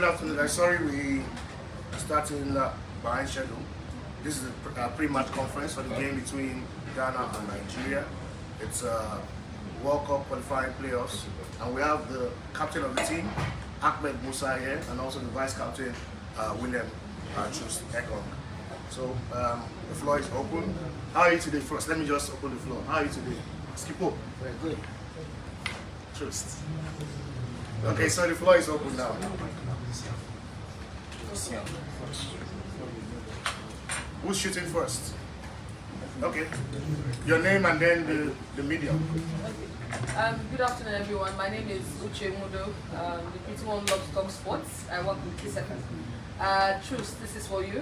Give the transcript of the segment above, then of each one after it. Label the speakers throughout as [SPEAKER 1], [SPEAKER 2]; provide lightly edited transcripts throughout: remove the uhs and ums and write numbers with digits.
[SPEAKER 1] Good afternoon. I'm sorry we starting behind schedule. This is a pre-match conference for the game between Ghana and Nigeria. It's World Cup qualifying playoffs, and we have the captain of the team, Ahmed Musa here, and also the vice captain, William Trust Ekong. So the floor is open. How are you today? First, let me just open the floor. How are you today? Skip up.
[SPEAKER 2] Very good.
[SPEAKER 1] Trust. Okay, so the floor is open now. Who's shooting first? Okay. Your name and then the medium.
[SPEAKER 3] Good afternoon, everyone. My name is Uche Mudo. The pretty one loves to talk sports. I work with K7. Truth, this is for you.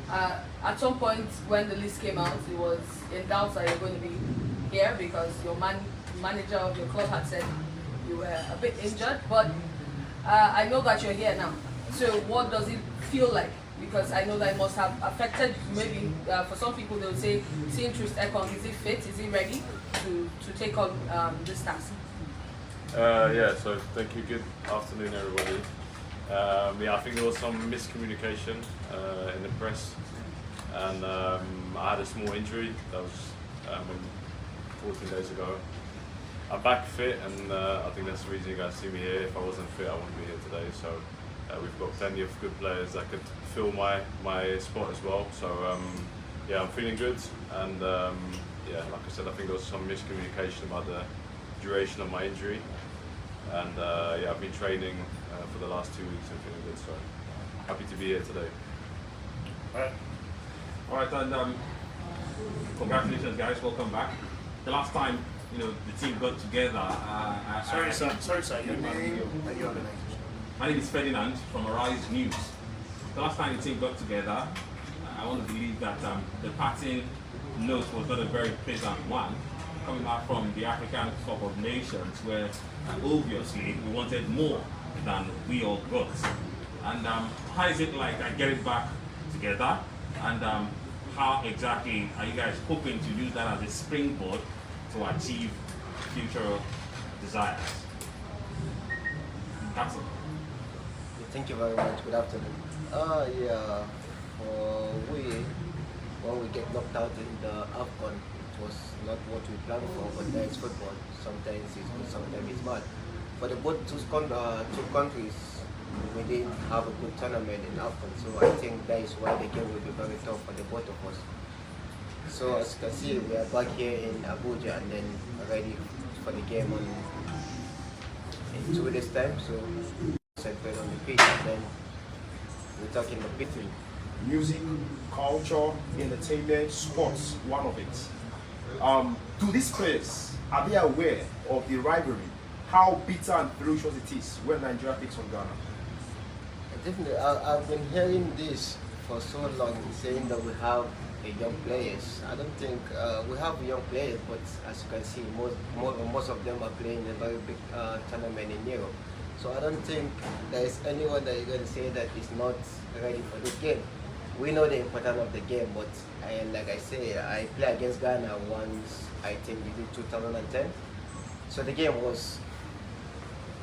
[SPEAKER 3] At some point when the list came out, it was in doubt that you're going to be here because your manager of your club had said you were a bit injured, but I know that you're here now. So what does it feel like? Because I know that it must have affected, maybe for some people they would say, seeing Trust Ekong, is he fit, is he ready to take on this task?
[SPEAKER 4] Yeah, so thank you, good afternoon everybody. Yeah, I think there was some miscommunication in the press, and I had a small injury that was 14 days ago. I'm back fit, and I think that's the reason you guys see me here. If I wasn't fit, I wouldn't be here today. So we've got plenty of good players that could fill my spot as well. So yeah, I'm feeling good, and yeah, like I said, I think there was some miscommunication about the duration of my injury, and yeah, I've been training for the last 2 weeks and feeling good. So happy to be here today.
[SPEAKER 5] All right, and congratulations, guys. Welcome back. The last time, you know, the team got together.
[SPEAKER 1] Sorry, sir. Your name and your organization.
[SPEAKER 5] My name is Ferdinand from Arise News. The last time the team got together, I want to believe that the parting note was not a very pleasant one, coming back from the African Cup of Nations, where obviously we wanted more than we all got. And how is it like getting back together? And how exactly are you guys hoping to use that as a springboard to achieve future desires? That's it.
[SPEAKER 2] Thank you very much. Good afternoon. Yeah, when we get knocked out in the AFCON, it was not what we planned for, but there is football. Sometimes it's good, sometimes it's bad. For the both two countries, we didn't have a good tournament in AFCON, so I think that is why the game will be very tough for the both of us. So as you can see, we are back here in Abuja and then ready for the game in 2 days' time. So separate on the pitch, and then we're talking the pitch.
[SPEAKER 6] Music, culture, entertainment, sports, one of it. To these players, are they aware of the rivalry? How bitter and ferocious it is when Nigeria takes on Ghana?
[SPEAKER 2] Definitely, I've been hearing this for so long, saying that we have young players. I don't think we have young players, but as you can see, most of them are playing a very big tournament in Europe. So I don't think there is anyone that is going to say that is not ready for this game. We know the importance of the game, but like I say, I played against Ghana once, I think in 2010. So the game was,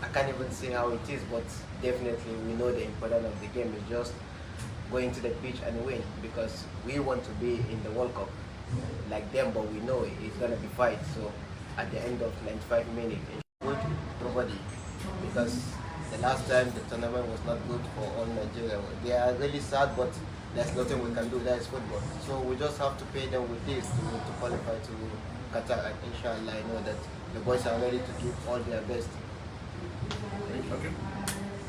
[SPEAKER 2] I can't even say how it is, but definitely we know the importance of the game is just going to the pitch and win, because we want to be in the World Cup like them, but we know it's going to be fight. So at the end of 95 minutes, good, nobody. Because the last time the tournament was not good for all Nigeria. They are really sad, but there's nothing we can do. That is football. So we just have to pay them with this to qualify to Qatar. And inshallah, I know that the boys are ready to give all their best.
[SPEAKER 1] Okay.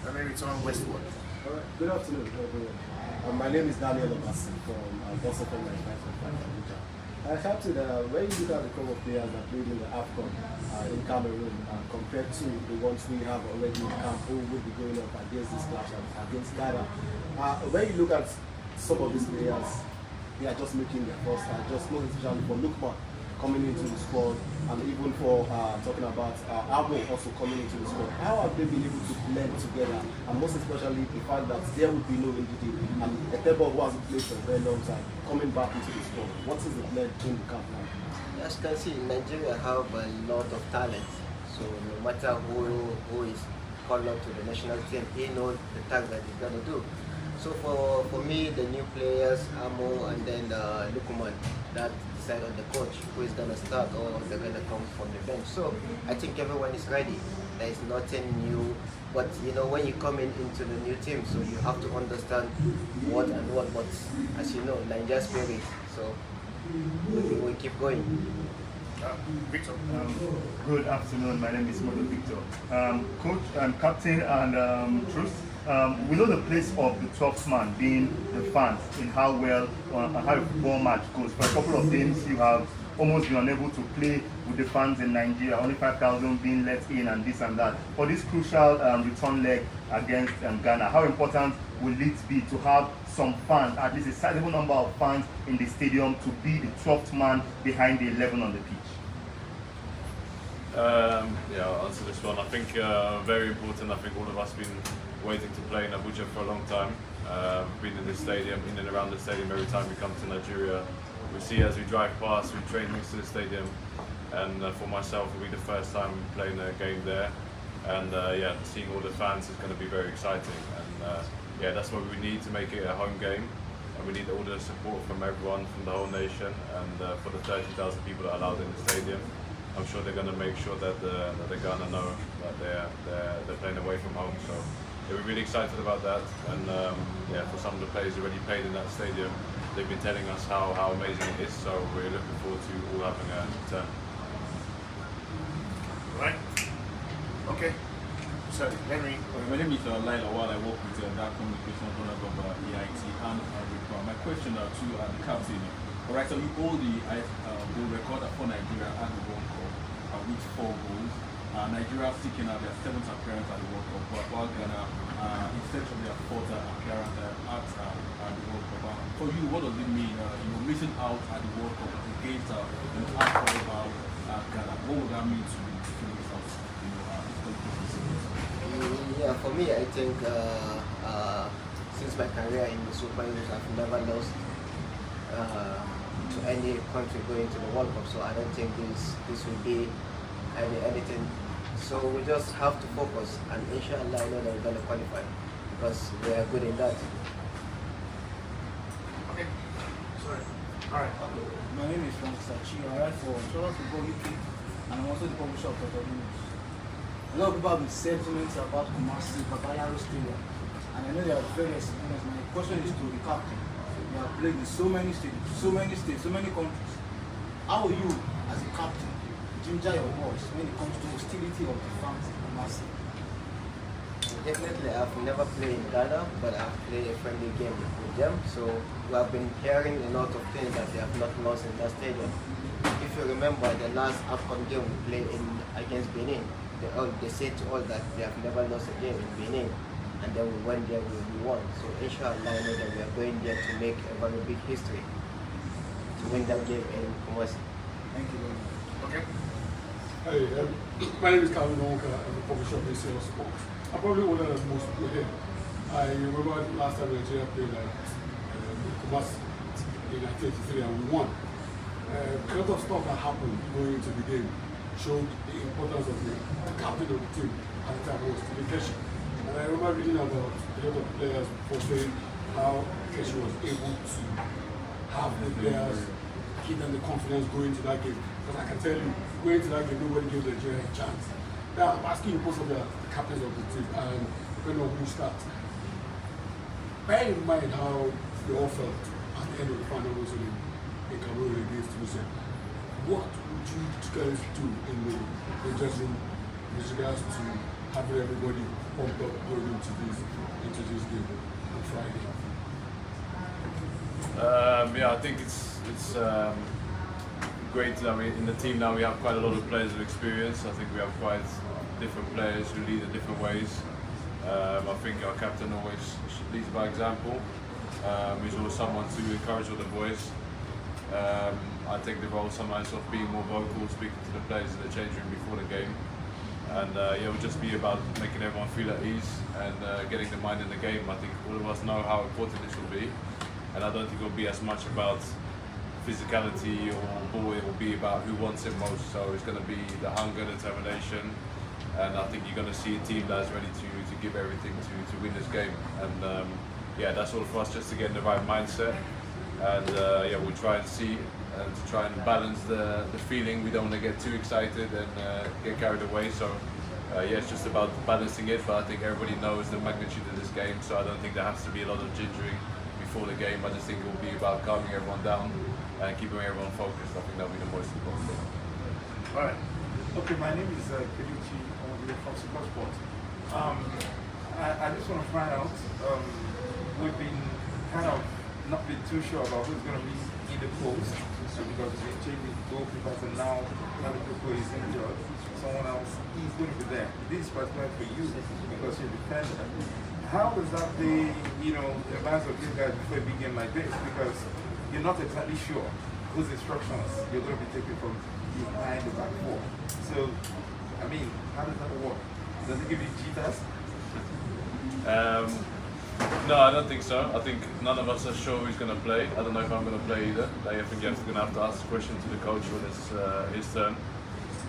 [SPEAKER 1] And maybe it's on Westwood.
[SPEAKER 7] All right. Good afternoon, everyone. My name is Daniel Obasi from WCQ2022 Abuja. Captain, when you look at the crop of players that played in the AFCON in Cameroon compared to the ones we have already in camp who would be going up against this clash against Ghana, when you look at some of these players, they are just making their first start, just most especially for Lukman coming into the squad, and even for talking about Abo also coming into the squad. How have they been able to blend together, and most especially the fact that there would be no injury, and Etebo, who hasn't played for a very long time, coming back into the squad? What is the blend in the camp now?
[SPEAKER 2] As you can see, Nigeria have a lot of talent. So no matter who is called up to the national team, he knows the task that he's gonna do. So for me, the new players, Amo and then Lukuman, that decide on the coach who is gonna start or they're gonna come from the bench. So I think everyone is ready. There is nothing new, but you know when you come into the new team, so you have to understand what and what. But as you know, Nigeria spirit. So we keep going.
[SPEAKER 1] Victor.
[SPEAKER 8] Good afternoon. My name is Modo Victor. Coach and captain and Truth. We know the place of the 12th man being the fans in how well how a football match goes. For a couple of games, you have almost been unable to play with the fans in Nigeria, only 5,000 being let in and this and that. For this crucial return leg against Ghana, how important will it be to have some fans, at least a sizable number of fans in the stadium, to be the 12th man behind the 11 on the pitch?
[SPEAKER 4] Yeah, I'll answer this one. I think very important. I think all of us have been waiting to play in Abuja for a long time. Been in the stadium, in and around the stadium every time we come to Nigeria. We see as we drive past, we train next to the stadium, and for myself, it'll be the first time playing a game there. And yeah, seeing all the fans is going to be very exciting. And yeah, that's what we need to make it a home game. And we need all the support from everyone, from the whole nation, and for the 30,000 people that are allowed in the stadium. I'm sure they're going to make sure that the Ghana know that they're playing away from home. So yeah, we're really excited about that. And yeah, for some of the players who already played in that stadium, they've been telling us how amazing it is. So we're looking forward to all having a turn.
[SPEAKER 1] Right. Okay. So Henry.
[SPEAKER 9] My name is Laila Wal. I work with that communication honorable EIT and my question to the captain. Alright, so you hold the goal record for Nigeria at the World Cup with 4 goals. Nigeria seeking out their 7th appearance at the World Cup, while Ghana instead of their 4th appearance at the World Cup. For you, what does it mean? Missing out at the World Cup against about Ghana. What would that mean to finish out?
[SPEAKER 2] Yeah, for me, I think since my career in the Super Eagles, I've never lost to any country going to the World Cup, so I don't think this will be anything. So we just have to focus, and inshallah I know that we're going to qualify because we are good in that.
[SPEAKER 1] Okay. Sorry. All right.
[SPEAKER 10] My name is Frank Sachi. I write for Toronto Football UK, and I'm also the publisher of Total News. A lot of people have been sentiments about Kumasi, Babayaro Stadium, and I know they are very experienced. My question is to the captain. You have played in so many stadiums, so many states, so many countries. How will you, as a captain, ginger your boys when it comes to hostility of the fans in Kumasi?
[SPEAKER 2] Definitely, I've never played in Ghana, but I've played a friendly game with them. So we have been hearing a lot of things that they have not lost in that stadium. If you remember the last AFCON game we played against Benin, they said to all that they have never lost a game in Benin, and then we went there, we won. So inshallah, I know that we are going there to make a very big history to win that game in Kumasi.
[SPEAKER 10] Thank you very much.
[SPEAKER 1] Okay.
[SPEAKER 11] Hey, my name is Calvin Wonka. I'm the publisher of ACL Sports. I'm probably older than most people here. I remember last time Nigeria played at Kumasi in 1983 and we won. A lot of stuff that happened going into the game showed the importance of the captain of the team at the time was Keshi. And I remember reading about a lot of players portraying how Keshi was able to have the players give them the confidence going into that game. Because I can tell you, going into that game, nobody gave Nigeria a chance. Now, I'm asking you both of the captains of the team, and depending on who starts. Bear in mind how we all felt at the end of the final whistle in Cameroon against Tunisia. What would you guys do in the dressing room with regards to having everybody pumped up going into this game on Friday?
[SPEAKER 4] Yeah, I think it's great. I mean, in the team now we have quite a lot of players with experience. I think we have quite different players who lead in different ways. I think our captain always leads by example. He's always someone to encourage all the boys. I take the role sometimes of being more vocal, speaking to the players in the change room before the game. And yeah, it will just be about making everyone feel at ease and getting the mind in the game. I think all of us know how important this will be. And I don't think it will be as much about physicality or ball, it will be about who wants it most. So it's going to be the hunger, determination, and I think you're going to see a team that's ready to give everything to win this game. And yeah, that's all for us, just to get in the right mindset. And yeah, we'll try and see and to try and balance the feeling. We don't want to get too excited and get carried away. So yeah, it's just about balancing it. But I think everybody knows the magnitude of this game, so I don't think there has to be a lot of gingering before the game. I just think it will be about calming everyone down and keeping everyone focused. I think that'll be the most important thing.
[SPEAKER 1] All right.
[SPEAKER 12] Okay, my name is Kenichi from Super Sports. I just want to find out, we've been kind of not been too sure about who's going to be in the post because we've been changing goalkeepers, and now People is injured, someone else is going to be there. This is particular for you because you're a defender. How does that play, you know, the minds of these guys before a big game like this? Because you're not exactly sure whose instructions you're going to be taking from behind the back four. So, I mean, how does that work? Does it give you jitters?
[SPEAKER 4] No, I don't think so. I think none of us are sure who's going to play. I don't know if I'm going to play either. I think you're going to have to ask the question to the coach when it's his turn.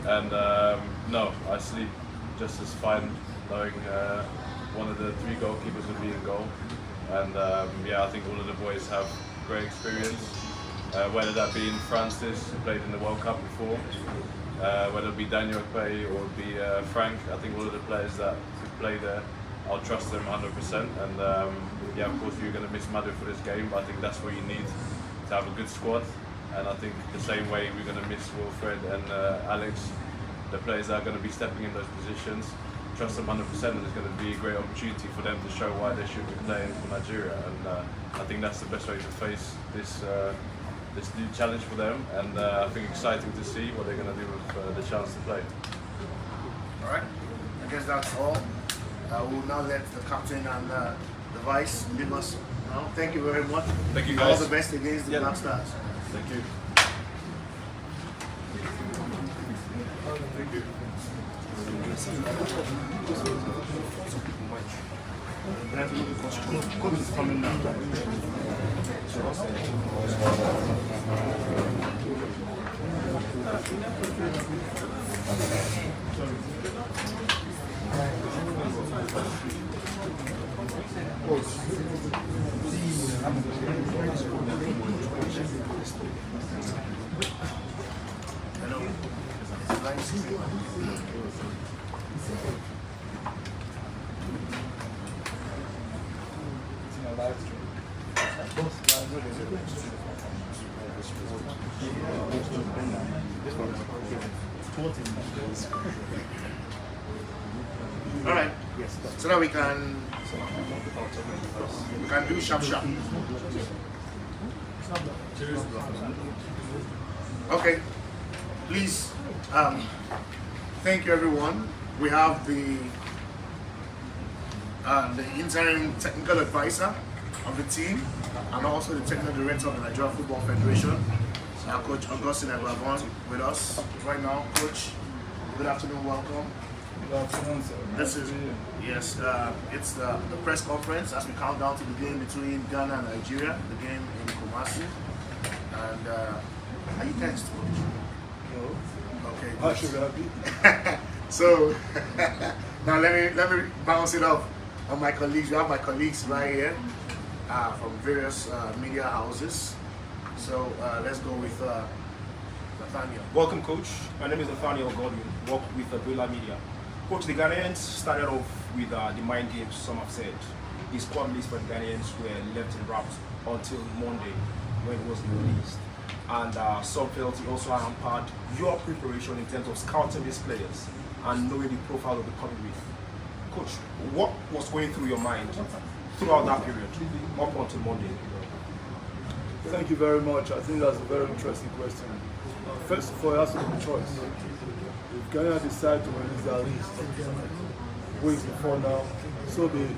[SPEAKER 4] And no, I sleep just as fine knowing one of the three goalkeepers will be in goal. And yeah, I think all of the boys have great experience. Whether that be in Francis, who played in the World Cup before, whether it be Daniel Pay or it be Frank, I think all of the players that could play there, I'll trust them 100%. And yeah, of course you're going to miss Madu for this game, but I think that's what you need to have a good squad. And I think the same way we're going to miss Wilfred and Alex, the players that are going to be stepping in those positions, trust them 100%, and it's going to be a great opportunity for them to show why they should be playing for Nigeria. And I think that's the best way to face this this new challenge for them, and I think exciting to see what they're going to do with the chance to play.
[SPEAKER 1] All right, I guess that's all. We'll now let the captain and the vice leave us now. Thank you very much.
[SPEAKER 4] Thank you guys.
[SPEAKER 1] All the best against the Black Stars.
[SPEAKER 4] Thank you.
[SPEAKER 8] Thank you. Coach is coming now.
[SPEAKER 1] All right, so now we can do sharp. Okay, please, thank you everyone. We have the interim technical advisor of the team and also the technical director of the Nigeria Football Federation, Coach Augustine Agravon, with us right now. Coach, good afternoon, welcome.
[SPEAKER 12] Good afternoon, sir.
[SPEAKER 1] This is, yes, it's the press conference as we count down to the game between Ghana and Nigeria, the game in Kumasi. And are you tensed, Coach?
[SPEAKER 12] No.
[SPEAKER 1] Okay.
[SPEAKER 12] How should I be?
[SPEAKER 1] So now let me bounce it off on my colleagues. We have my colleagues right here from various media houses. So let's go with Nathaniel.
[SPEAKER 6] Welcome, Coach. My name is Nathaniel Godwin. Work with Abuela Media. Coach, the Ghanaians started off with the mind games, some have said. The squad list for the Ghanaians were left in wraps until Monday when it was released. And some felt it also hampered your preparation in terms of scouting these players and knowing the profile of the coming with. Coach, what was going through your mind throughout that period, up until Monday?
[SPEAKER 12] Thank you very much. I think that's a very interesting question. First of all, it has to be a choice. If Ghana decide to release their list weeks before now, so be it.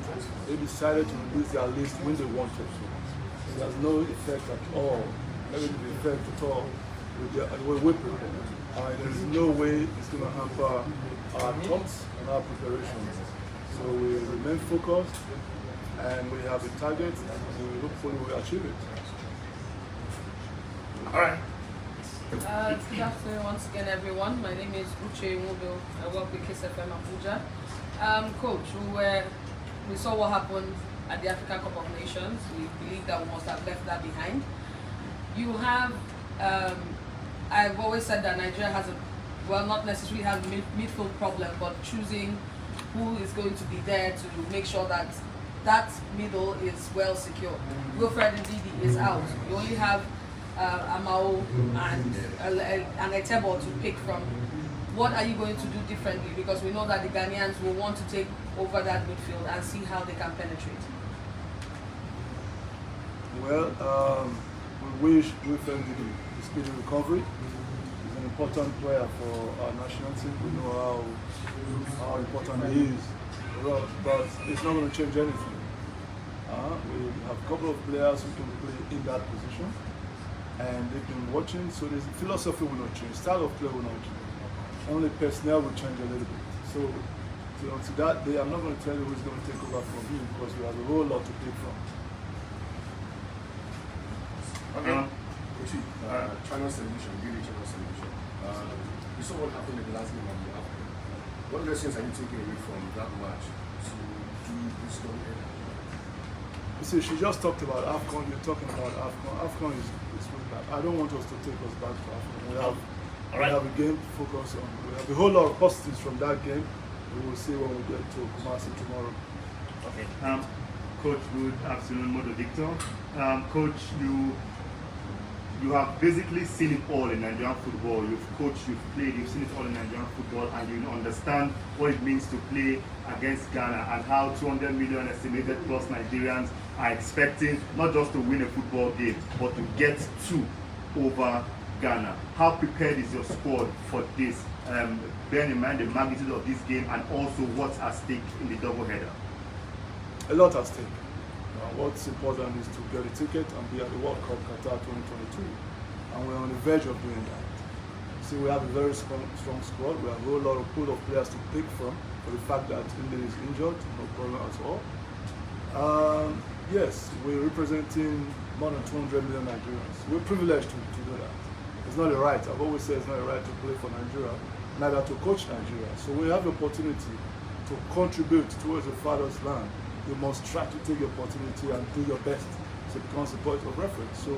[SPEAKER 12] They decided to release their list when they wanted to. So there's no effect at all, negative effect at all with the way we prepare. There is no way it's going to hamper our thoughts and our preparations. So we remain focused and we have a target and we hopefully will achieve it.
[SPEAKER 1] All right.
[SPEAKER 3] Good afternoon once again, everyone. My name is Uche Mudo. I work with Kiss FM Abuja. Coach, we saw what happened at the African Cup of Nations. We believe that we must have left that behind. You have, I've always said that Nigeria has not necessarily has a midfield problem, but choosing who is going to be there to make sure that that middle is well secure. Wilfred Ndidi is out. You only have Amao and Etebo to pick from. What are you going to do differently? Because we know that the Ghanaians will want to take over that midfield and see how they can penetrate.
[SPEAKER 7] Well, we wish Wilfred Ndidi a speedy recovery. He's an important player for our national team. We know how important he is. But it's not going to change anything. We have a couple of players who can play in that position, and they've been watching, so the philosophy will not change, style of play will not change. Only personnel will change a little bit. So to that day, I'm not going to tell you who's going to take over from me because we have a whole lot to pick from.
[SPEAKER 1] Okay. Channel solution, really channel solution. You saw what happened in the last game of the Africa. What lessons are you taking away from that match to do this going ahead?
[SPEAKER 7] You see, she just talked about AFCON, you're talking about AFCON. AFCON is way back. I don't want us to take us back to AFCON. We have a game to focus on. We have a whole lot of positives from that game. We will see when we get to Kumasi tomorrow.
[SPEAKER 8] Okay. Coach, good afternoon, Modo Victor. Coach, you have basically seen it all in Nigerian football. You've coached, you've played, you've seen it all in Nigerian football, and you understand what it means to play against Ghana and how 200 million estimated plus Nigerians are expecting not just to win a football game, but to get two over Ghana. How prepared is your squad for this? Bearing in mind the magnitude of this game and also what's at stake in the doubleheader.
[SPEAKER 7] A lot at stake. What's important is to get a ticket and be at the World Cup Qatar 2022, and we're on the verge of doing that. See, we have a very strong squad. We have a whole lot of pool of players to pick from for the fact that India is injured, no problem at all. Yes, we're representing more than 200 million Nigerians. We're privileged to do that. It's not a right. I've always said it's not a right to play for Nigeria, neither to coach Nigeria. So we have the opportunity to contribute towards the father's land. You must try to take the opportunity and do your best so it becomes a point of reference. So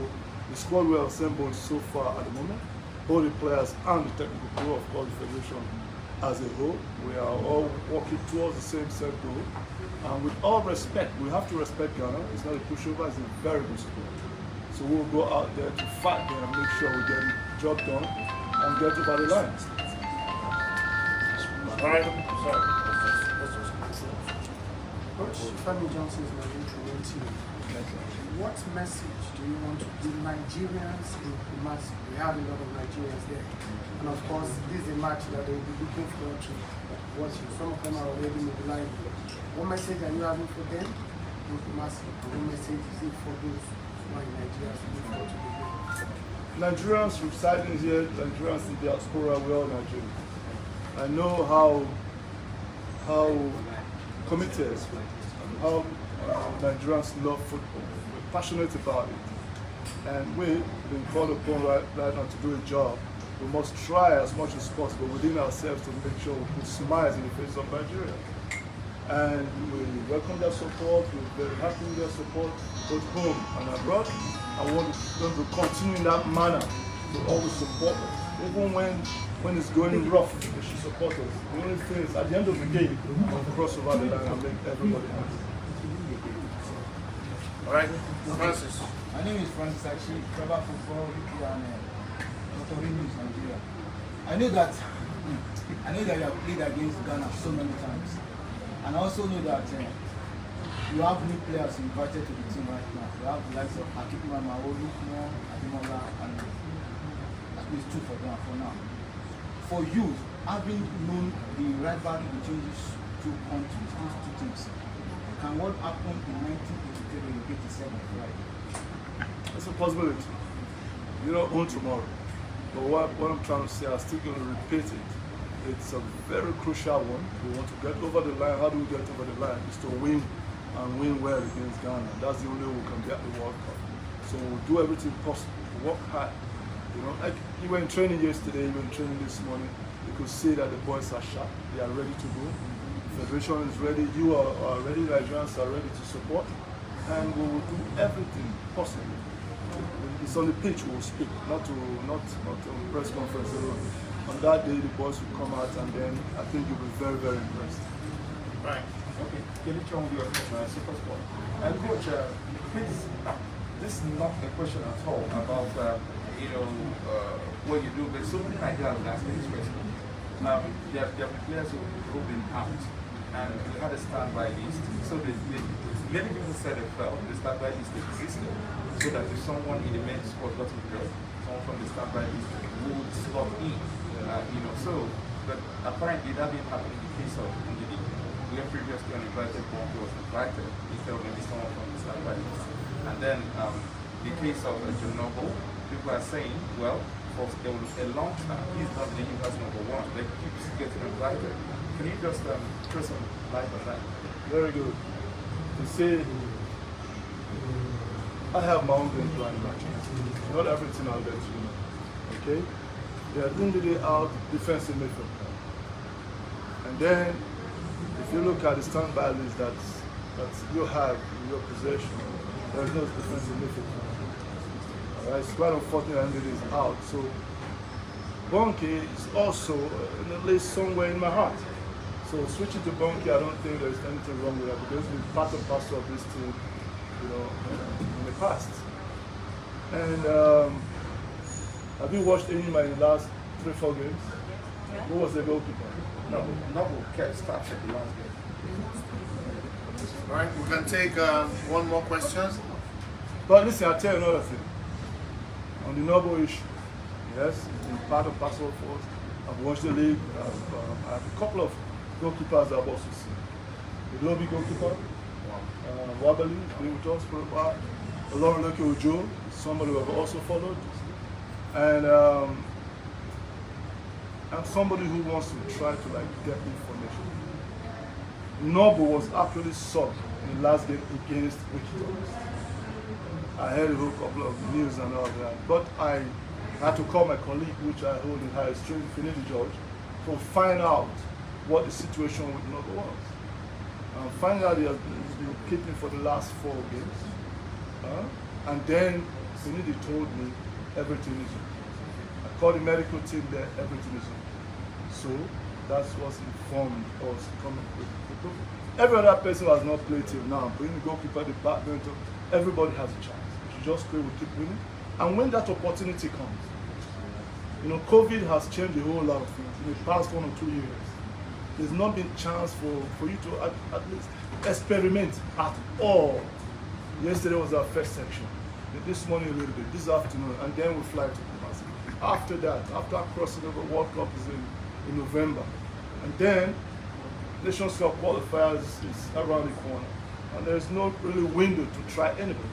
[SPEAKER 7] the squad we have assembled so far at the moment, both the players and the technical crew, of course, the federation as a whole, we are all working towards the same set goal. And with all respect, we have to respect Ghana. It's not a pushover, it's a very good squad. So we'll go out there to fight there and make sure we get the job done and get over the line.
[SPEAKER 1] All right. Sorry.
[SPEAKER 13] Coach Femi Johnson is my intro to you. What message do you want to give Nigerians in Kumasi? We have a lot of Nigerians there. And of course, this is a match that they will be looking forward to watching. Some of them are already mobilized. What message are you having for them in Kumasi? What message is it for those who are in Nigeria looking forward to the game?
[SPEAKER 7] Nigerians residing here, Nigerians in diaspora, we're all Nigerians. I know how committed and how Nigerians love football. We're passionate about it. And we've been called upon right now to do a job. We must try as much as possible within ourselves to make sure we put smiles in the face of Nigeria. And we welcome their support, we're very happy with their support, both home and abroad. I want them to continue in that manner, to always support us. Even when it's going rough, they should support us. The only thing is, at the end of the game, we'll cross over the line and make everybody happy.
[SPEAKER 1] All right, Francis.
[SPEAKER 10] My name is Francis Achi, Trevor Football, UK and News, Nigeria. I know that you have played against Ghana so many times. And I also know that you have new players invited to the team right now. You have the likes of Akipima Maolu, Adimola, and at least two for them for now. For you, having known the rivalry between these two countries, these two teams, can what happened in 1983 when you get the 7th right?
[SPEAKER 7] It's a possibility. You don't own tomorrow. But what I'm trying to say, I'm still going to repeat it. It's a very crucial one. We want to get over the line. How do we get over the line? It's to win and win well against Ghana. That's the only way we can get the World Cup. So we'll do everything possible to work hard
[SPEAKER 14] You know, like you were in training yesterday, you were in training this morning. You could see that the boys are sharp. They are ready to go. The federation is ready. You are ready. Nigerians are ready to support, and we will do everything possible. It's on the pitch we will speak, not on press conference alone. On that day, the boys will come out, and then I think you'll be very, very impressed.
[SPEAKER 12] Right. Okay. Can you tell me your super sport? And coach, please, this is not a question at all about what you do, but so many Nigerians will ask this question. There have been players who've been out, and we had a standby list. So many people said they felt the standby list existed, so that if someone in the men's sport got injured, someone from the standby list would slot in. But apparently that didn't happen in the case of Ndidi. We have previously uninvited one who was invited, instead of maybe someone from the standby list. And then the case of Jonobo, people are saying, well, for a long time, he's not the as number one, but he keeps getting invited. Can you just throw some light on that?
[SPEAKER 14] Very good. To say, I have my own game plan in my chance. Not everything I'll let you know. Okay? They are doing the day out defensive midfield. And then, if you look at the standby list that you have in your possession, there is no defensive midfield. Alright, it's quite unfortunate that it is out. So, Bonke is also in the list somewhere in my heart. So switching to Bonke, I don't think there's anything wrong with that because it's been part and parcel of this team, in the past. And have you watched any of my last 3-4 games? Yeah. Who was the goalkeeper?
[SPEAKER 12] Noble kept starting the last game.
[SPEAKER 1] All right, we can take one more question.
[SPEAKER 14] But listen, I'll tell you another thing. On the Noble issue, yes, it's been part and parcel of us. I've watched the league. I have a couple of goalkeepers I've also seen. The Lobby goalkeeper, Wabali, been with us for a while. Olorunloke Ojo, somebody who I've also followed. And somebody who wants to try to get information. Noble was actually subbed in the last game against Wicked. I heard a whole couple of news and all that, but I had to call my colleague, which I hold in high esteem, Finidi George, to find out what the situation with Noble was. Find out he's been keeping for the last 4 games, and then Finidi told me everything is okay. I called the medical team there, everything is okay. So that's what's informed us coming with the group. Every other person who has not played till now, bring the goalkeeper department, everybody has a chance. We should just pray we keep winning. And when that opportunity comes, COVID has changed a whole lot of things in the past 1 or 2 years. There's not been chance for you to at least experiment at all. Yesterday was our first section. This morning a little bit, this afternoon, and then we fly to Kumasi. After that, after crossing over, World Cup is in November. And then Nations Cup qualifiers is around the corner. And there's no really window to try anything.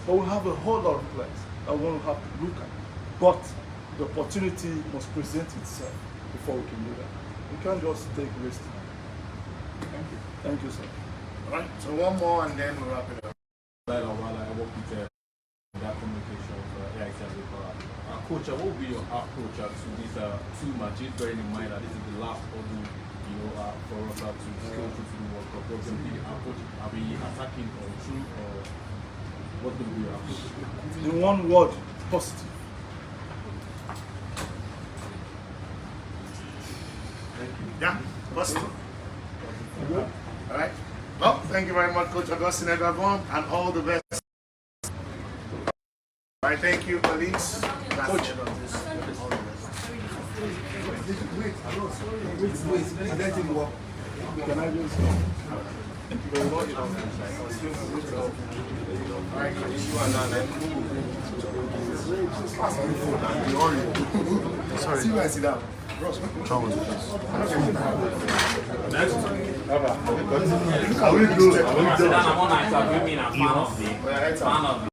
[SPEAKER 14] But we have a whole lot of players that we want to have to look at. But the opportunity must present itself before we can do that. We can't just take risks.
[SPEAKER 12] Thank you.
[SPEAKER 14] Thank you, sir.
[SPEAKER 1] All right, so one more and then we'll wrap it up.
[SPEAKER 9] While I work with that communication of AIT. Coach, what will be your approach to these 2 matches, bearing in mind that this is the last order, for us to go through to the World Cup? What's going to be the approach? Are we attacking or through, or what's going to be your approach?
[SPEAKER 14] In one word, positive.
[SPEAKER 9] Thank you.
[SPEAKER 1] Yeah, positive. All right. Well, thank you very much, Coach Augustine Egavon, and all the best. All right, thank you, colleagues. Coach.
[SPEAKER 7] Wait, let him walk.
[SPEAKER 14] Can I just
[SPEAKER 1] Sorry. See where I sit down. Ross,
[SPEAKER 4] Next. Are we good? I'm on night. I'm fan of the